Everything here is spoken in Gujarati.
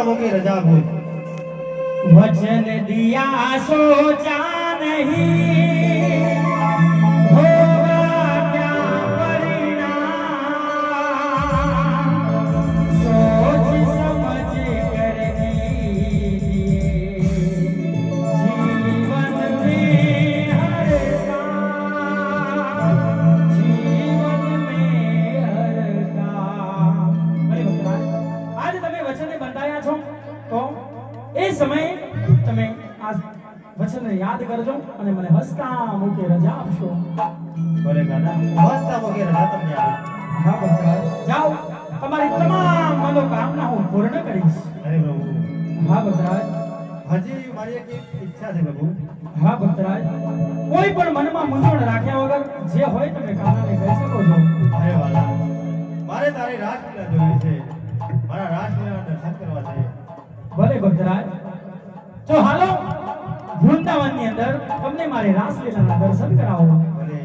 मुके रजा बोल। वचन दिया सोचा नहीं होगा क्या परिणाम सोच समझ कर कीजिए जीवन में हर काम जीवन में हर काम। आज તમે વચને બંધાયા છો તો એ સમયે તમે આ વચનને યાદ કરજો અને મને હસતા મુકે રજા આપશો। बोले गाना हंसता मुके रजा તમને આપી। હા ભક્તરાજ જાઓ તમારી તમામ મનોકામના હું પૂર્ણ કરીશ। અરે પ્રભુ હા ભક્તરાજ હજી મારી એક ઈચ્છા છે પ્રભુ। હા ભક્તરાજ કોઈ પણ મનમાં મૂંઝવણ રાખ્યા વગર જે હોય તમે કાનાને કહી શકો છો। અરે વાલા મારે તારી રાસલીલા જોવી છે, મારા રાસલીલાના દર્શન કરવા છે। ભલે ભક્તરાજ તો હાલો વૃંદાવનની અંદર તમને મારી રાસલીલાના દર્શન કરાવો। ભલે